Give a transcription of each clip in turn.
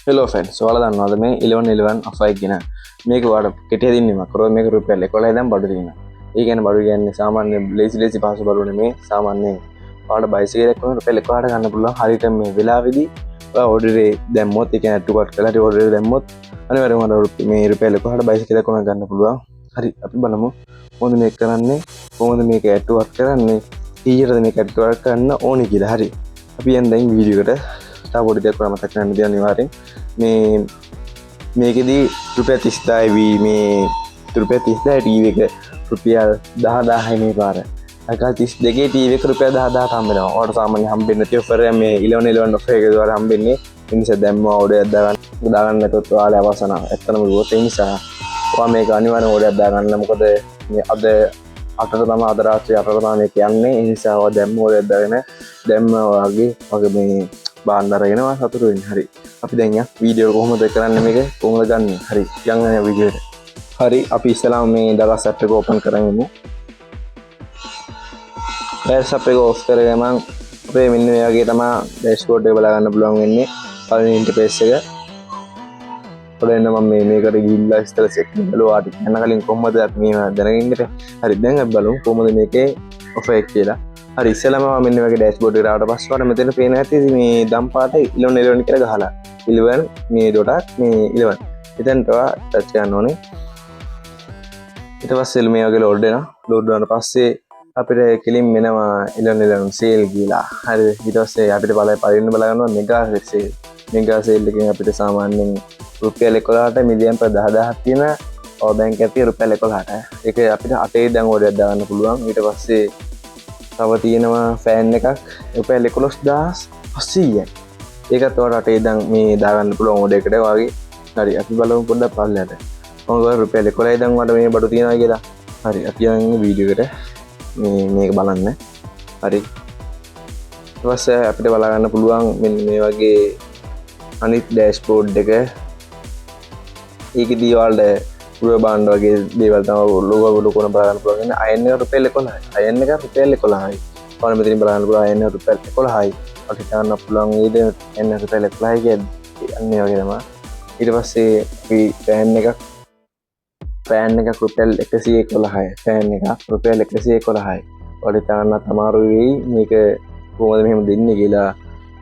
Hello friends ඔයාලා දන්නවද මේ 1111 අෆයි කියන මේක ඔයාලට කෙටි හදින්නේ මකරෝ මේක රුපියල් 11 දැන් බඩු තියෙනවා. ඒ කියන්නේ බඩු කියන්නේ සාමාන්‍ය ලේසි පහසු බඩු නෙමේ. සාමාන්‍යයෙන් ඔයාලට බයිසිකලයක් වුණා රුපියල් 11ට ගන්න පුළුවන්. හරියට මේ වෙලාවේදී ඔයා ඕඩරේ දැම්මොත් ඒ කියන්නේ ටුකට් කරලා හරි ඕඩරේ දැම්මොත් අනිවාර්යයෙන්ම ඔයාලට මේ රුපියල් 11ට බයිසිකලයක් වුණා ගන්න පුළුවන්. හරි අපි බලමු කොහොමද මේක කරන්නේ, කොහොමද මේක ඇට්ටුවක් කරන්නේ, ඊයරද මේක ඇට්ටුවක් කරන්න ඕනේ කියලා. හරි අපි යන් දැන් වීඩියෝ එකට පොඩි දෙයක් වරම මතක් කරන්න දෙන්න අනිවාර්යෙන් මේකෙදී රුපියල් 30000 මේ රුපියල් 30000 ටීවී එක රුපියල් 10000යි මේ පාර. අකල් 32 ටීවී එක රුපියල් 10000ට හම්බ වෙනවා. ඔයාලට සාමාන්‍යයෙන් හම්බෙන්නේ නැති ඔෆර් එක මේ 1111 ඔෆර් එක દ્વારા හම්බෙන්නේ. ඒ නිසා දැම්ම ඕඩරයක් දාගන්න නැතොත් ඔයාලා අවසන. ඇත්තම කිව්වොත් ඒ නිසා ඔයා මේක අනිවාර්යෙන් ඕඩරයක් දාගන්න. මොකද මේ අද 8ට තමයි අද රාත්‍රියේ 8ට තමයි මේක යන්නේ. ඒ නිසා ඔයා දැම්ම ඕඩරයක් දාගෙන දැම්ම ඔයාගේ මේ බාණ්ඩ අරගෙනවා සතුටු වෙන්න. හරි අපි දැන් යා වීඩියෝ කොහොමද කරන්නේ මේක කොහොමද ගන්න. හරි යන්න යන වීඩියෝ එකට. හරි අපි ඉස්සෙල්ලාම මේ දරස් ඇප් එක ඕපන් කරගමු. දරස් ඇප් එක ඕෆ් කරගෙන මම අපේ මෙන්න මේ වගේ තමයි ඩෑෂ්බෝඩ් එක බලා ගන්න පුළුවන් වෙන්නේ. පළවෙනි ඉන්ටර්ෆේස් එක. පොඩ්ඩක් මම මේකට ගිහිල්ලා ඉස්සෙල්ලා සෙට් කරලා ආටි යන කලින් කොහොමද අපි මේ දැනගෙන ඉන්නේ. හරි දැන් අපි බලමු කොහොමද මේකේ ඔෆර් එක කියලා. හරි ඉස්සෙල්ලාම මෙන්න මේ වගේ ඩෑෂ්බෝඩ් එකට ආවට පස්සේ වල මෙතන පේන ඇති මේ දම් පාට 1111 කියලා ගහලා 11 මේ ඩොටක් මේ 11 එතනට ටච් කරන්න ඕනේ. ඊට පස්සේ මේ වගේ ලෝඩ් වෙනවා. ලෝඩ් වුණාට පස්සේ අපිට කෙලින් මෙනවා 1111 සේල් කියලා. හරි ඊට පස්සේ අපිට පරින්න බල ගන්නවා මෙගා සේල්. මෙගා සේල් එකෙන් අපිට සාමාන්‍යයෙන් රුපියල් 11ට මිලියන් 10000ක් තියෙන පවර් බැංක් එකක් තියෙන රුපියල් 11ට. ඒක අපිට 8 දැන් ඕඩරයක් දාගන්න පුළුවන්. ඊට පස්සේ තව තියෙනවා ෆෑන් එකක් රුපියල් 11500යි. ඒකත් ඔයාලට ඉතින් මේ දාගන්න පුළුවන් ඕඩර් එකට වගේ. හරි අපි බලමු පොඩ්ඩක් පල්ලයට. මොකද රුපියල් 11යි දැන් ඔයාලට මේ බඩු තියනවා කියලා. හරි අපි යන්නේ වීඩියෝ එකට මේක බලන්න. හරි ඊට පස්සේ අපිට බලා ගන්න පුළුවන් මෙන්න මේ වගේ අනිත් ඩෑෂ්බෝඩ් එක. ඒකෙදී ඔයාලට පුර බාණ්ඩ වගේ දේවල් තමයි ලෝගෝ කරන බලන්න පුළුවන්. අයන් එක රුපියල් 11යි. අයන් එක රුපියල් 11යි. ඔයාලා මෙතනින් බලන්න පුළුවන් අයන් එක රුපියල් 11යි. අපිට ගන්න පුළුවන් ඊට අයන් එක රුපියල් 11යි කියන්නේ වගේ තමයි. ඊට පස්සේ අපි ෆෑන් එකක් රුපියල් 111යි. ෆෑන් එකක් රුපියල් 111යි. ඔයාලට ගන්න අමාරු වෙයි මේක කොහොමද මෙහෙම දෙන්නේ කියලා.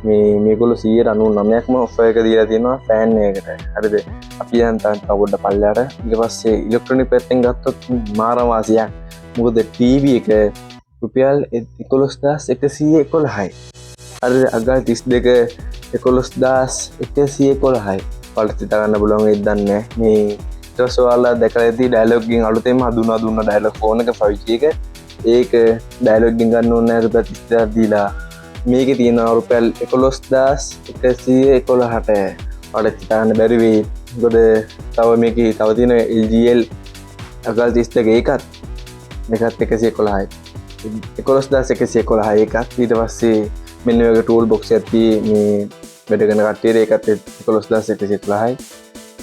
මේගොල්ලෝ 99%ක්ම ඔෆර් එක දීලා තියෙනවා ෆෑන් එකකට. හරිද? අපි දැන් තව පොඩ්ඩක් පල්ලයට. ඊට පස්සේ ඉලෙක්ට්‍රොනික පැත්තෙන් ගත්තොත් මාරම වාසියක්. මොකද ටීවී එක රුපියල් 11111යි. හරිද? අගල් 32 11111යි. ඔයාලට හිතා ගන්න පුළුවන් වෙයිද දන්නේ මේ ඊට පස්සේ ඔයාලා දැකලා ඇති ඩයලොග් එකෙන් අලුතෙන්ම හඳුනා දුන්න ඩයලොග් ෆෝන් එක 5G එක. ඒක ඩයලොග් එකෙන් ගන්න ඕනේ නැහැ රුපියල් 30000ක් දීලා. මේකේ තියෙනවා රුපියල් 11111ට. ඔයාලට හිතා ගන්න බැරි වෙයි. මොකද තව මේකේ තව තියෙන LGL අගල් 32 ඒකත් 111යි. 11111යි එකක්. ඊට පස්සේ මෙන්න මේ වගේ ටූල් බොක්ස් එකක් මේ වැඩ කරන කට්ටියට ඒකත් 11111යි. ඊට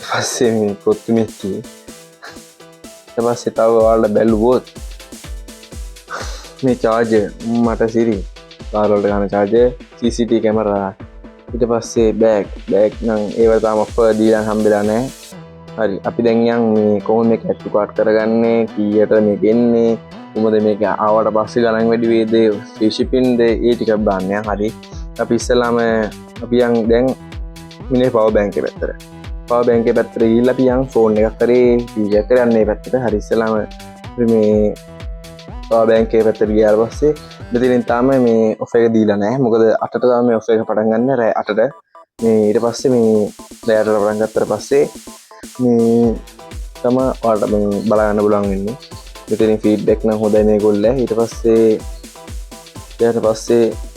පස්සේ මේ කොත්තු මෙච්චි. ඊට පස්සේ තව ඔයාලට බැලුවොත් මේ charger මට සිරි කාර් වලට ගන්න charger CCTV කැමරා. ඊට පස්සේ බෑග් නම් ඒවට තාම ඔෆර් දීලා හම්බෙලා නැහැ. හරි අපි දැන් යන් මේ කොහොමද මේක ඇට් කාඩ් කරගන්නේ, කීයට මේක එන්නේ, කොහොමද මේක ආවට පස්සේ ගණන් වැඩි වේද, ෆ්‍රී shipping ද ඒ ටික බලන්න යන්. හරි අපි ඉස්සෙල්ලාම අපි යන් දැන් මිනේ පවර් බැංක් එක පැත්තට. පවර් බැංක් එක පැත්තට ගිහිල්ලා අපි යන් ෆෝන් එකක් කරේ ටීවී එකක් කරන්නේ පැත්තට. හරි ඉස්සෙල්ලාම මේ පවර් බැංක් එක පැත්තට ගියාට පස්සේ මෙතනින් තාම මේ ඔෆර් එක දීලා නැහැ. මොකද 8ට තමයි මේ ඔෆර් එක පටන් ගන්න. රෑ 8ට මේ ඊට පස්සේ මේ රෑට පටන් ගත්තට පස්සේ මේ තම ඔයාලට මේ බලා ගන්න පුළුවන් වෙන්නේ. මෙතනින් ෆීඩ්බැක් නම් හොඳයි මේගොල්ලෝ. ඊට පස්සේ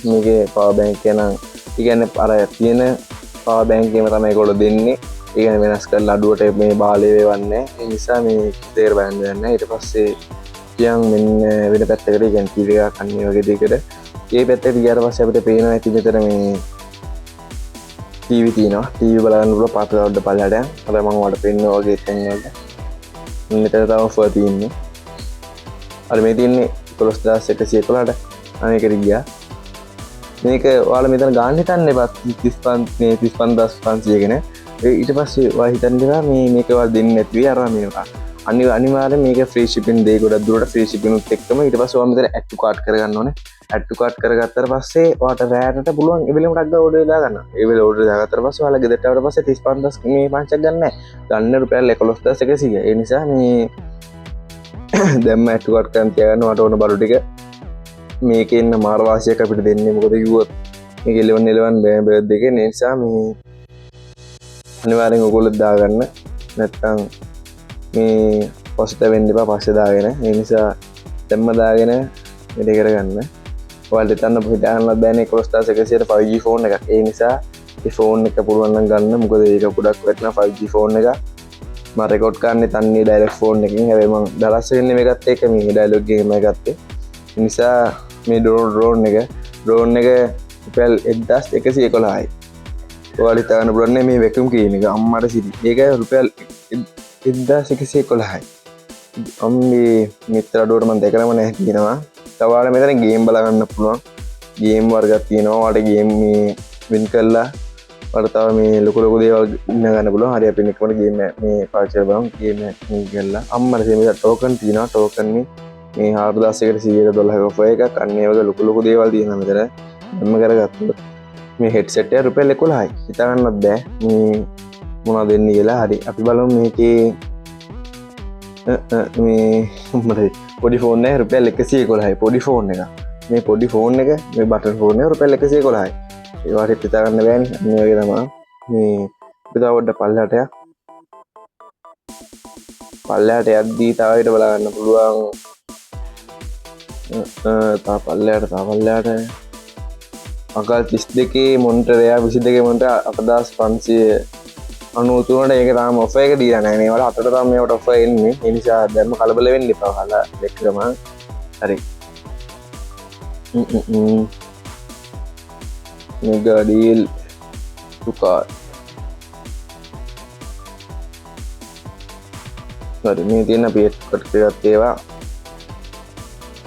මේකේ පවර් බැංක් එක නම් කියන්නේ අර තියෙන පවර් බැංක් එකම තමයි ඒගොල්ලෝ දෙන්නේ. ඒ කියන්නේ වෙනස් කරලා අඩුවට මේ බාලේ වේවන්නේ. ඒ නිසා මේ තේර බෑන්ඩ් දෙන්නේ. ඊට පස්සේ කියන් මෙන්න වෙන පැත්තකට කියන්නේ ටීවී එකක් අන්නේ වගේ දෙයකට. ඒ පැත්තට ගියාට පස්සේ අපිට පේනවා ඇති මෙතන මේ ටීවී තියෙනවා. ටීවී බලන්න පුළුවන් පාට රවුඩ් පල්ලයට යන. අර මම ඔයාලට පෙන්නනවා වගේ තැන් වලට. මෙතන තමයි ඔෆර් තියෙන්නේ. අර මේ තියෙන්නේ 11111ට. අනේකට ගියා. මේක ඔයාලා මෙතන ගන්න හිතන්න එපා 35,500 ගෙන. ඊට පස්සේ ඔයා හිතන්න එපා මේක ඔයාලා දෙන්නේ නැති වෙයි අර මේවා. අනිවාර්යෙන් මේක ෆ්‍රී shipping දෙයි ගොඩක් දුරට ෆ්‍රී shipping උත් එක්කම ඊට පස්සේ ඔයා මෙතන add to cart කරගන්න ඕනේ. add to cart කරගත්තාට පස්සේ ඔයාට රෑට පුළුවන් ඒ වෙලෙම ටක් ගාලා ඕඩර් දාලා ගන්න. ඒ වෙලේ ඕඩර් දාගත්තාට පස්සේ ඔයාලා ගෙදරට ආවට පස්සේ 35,000 මේ පංචක් ගන්න නැහැ. ගන්න රුපියල් 11,100. ඒ නිසා මේ දැම්ම add to cart කරන් තියාගන්න ඔයාට ඕන බඩු ටික මේකේ ඉන්න මාර වාසියක් අපිට දෙන්නේ. මොකද කිව්වොත් මේක 11 බර්ත්ඩේ එකේ නිසා මේ අනිවාර්යෙන් ඔයගොල්ලෝ දාගන්න. නැත්තම් මේ පොස්ට වෙන්න එපා පස්සේ දාගෙන. ඒ නිසා දැම්ම දාගෙන වැඩේ කරගන්න. ඔයාලට හිතන්න හිතාගන්නත් බෑනේ 11,100ට 5G ෆෝන් එකක්. ඒ නිසා මේ ෆෝන් එක පුළුවන් නම් ගන්න. මොකද ඒක ගොඩක් වටිනා 5G ෆෝන් එකක්. මම රෙකෝඩ් කරන්නේ තන්නේ ඩයලොග් ෆෝන් එකකින්. හැබැයි මම දරස් වෙන්නේ මේකත් එක්ක මේ ඩයලොග් එකෙන් මම ගත්තේ. ඒ නිසා මේ ඩ්‍රෝන් එක රුපියල් 1,111යි. ඔයාලට හිතාගන්න පුළුවන් මේ වැකියුම් ක්ලීනර් එක අම්මට සිටි. ඒක රුපියල් 1,111යි. අම්මේ මිත්‍ර අඩුවට මම දැකලම නැහැ කියනවා. තව ඔයාලා මෙතන ගේම් බලා ගන්න පුළුවන්. ගේම් වර්ගයක් තියෙනවා. ඔයාලට ගේම් මේ වින් කරලා ඔයාලට තව මේ ලොකු දේවල් ඉන්න ගන්න පුළුවන්. හරි අපි නිකම්ම ගේම් මේ පාවිච්චි කරලා ගේම් මේ කරලා අම්මට මේ ටෝකන් තියෙනවා. ටෝකන් මේ 4,100කට 112ක ඔෆර් එකක්. අන්න ඒ වගේ ලොකු දේවල් තියෙනවා මෙතන. දැම්ම කරගත්තොත් මේ හෙඩ්සෙට් එක රුපියල් 11යි. හිතා ගන්නත් බෑ මේ මොනවද දෙන්නේ කියලා. හරි අපි බලමු මේකේ මේ පොඩි ෆෝන් එක රුපියල් 111යි. පොඩි ෆෝන් එක මේ පොඩි ෆෝන් එක මේ බටන් ෆෝන් එක රුපියල් 111යි. ඒවට හිතා ගන්න බෑනේ. අන්න ඒ වගේ තමයි මේ පිටාවඩ පල්ලයට යද්දී තව ඊට බලා ගන්න පුළුවන්. තා පල්ලයට අකල් 32 මොනිටර් එයා 22 මොනිටර් 8,593ට ඒක තාම ඔෆර් එක දීලා නැහැ. මේවල අතට තාම මේවට ඔෆර් එන්නේ. ඒ නිසා දැන්ම කලබල වෙන්න එපා. හලා දෙකම හරි. මෙගා ඩීල් තුකා. හරි මේ තියෙන අපි එක්කට එකක් ඒවා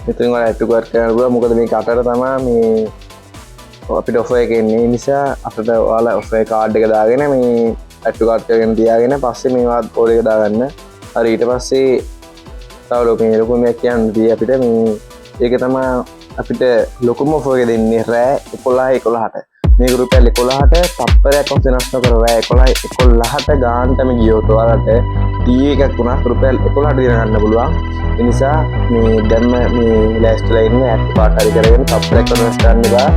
මෙතන වල ඇට් කරලා කරන්න පුළුවන්. මොකද මේක අතට තමයි මේ අපිට ඔෆර් එක එන්නේ. ඒ නිසා අපිට ඔයාලා ඔෆර් කාඩ් එක දාගෙන මේ ඇට් කාඩ් කරගෙන තියාගෙන පස්සේ මේවා ඕඩර් එක දාගන්න. හරි ඊට පස්සේ තව ලොකුම එකක් කියන්නේ අපිට මේ ඒක තමයි අපිට ලොකුම ඔෆර් එක දෙන්නේ රෑ 11ට. මේක රුපියල් 11ට තප්පරයක් ඔස්සේ වෙනස් නොකර රෑ 11ට ගානටම ගියොත් ඔයාලට ටීවී එකක් උනා රුපියල් 11ට දින ගන්න පුළුවන්. ඒ නිසා මේ දැම්ම මේ ලෑස්තිලා ඉන්න ඇට් කාඩ් හරි කරගෙන තප්පරයක් වෙනස් කරන්න බෑ.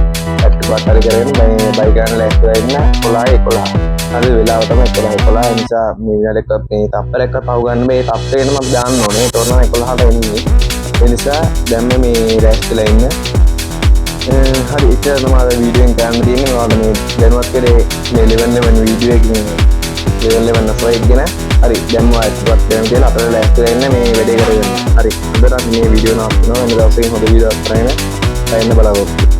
ඇට් කාඩ් හරි කරගෙන මේ බයි ගන්න ලෑස්තිලා ඉන්න 11. හරි වෙලාව තමයි 11. ඒ නිසා මේ විනාඩියක් මේ තප්පරයක් පහු ගන්න මේ තප්පරේම මම දාන්න ඕනේ. ඒතකොට නම් 11ට එන්නේ. ඒ නිසා දැම්ම මේ ලෑස්තිලා ඉන්න. හරි ඉතින් තමයි වීඩියෝ එක ගන්න තියෙන්නේ. ඔයාලා මේ දැනුවත් කරේ මේ 11 වීඩියෝ එකකින් 11 ඔෆර් එක ගැන. හරි දැන් මම අයිත් කරගෙන කියලා අපිට ලෑස්තිලා ඉන්න මේ වැඩේ කරගෙන. හරි හොඳට මේ වීඩියෝ නවත්තනවා. මේ දවසේ හොඳ වීඩියෝවක් කරගෙන බලන්න බලාපොරොත්තු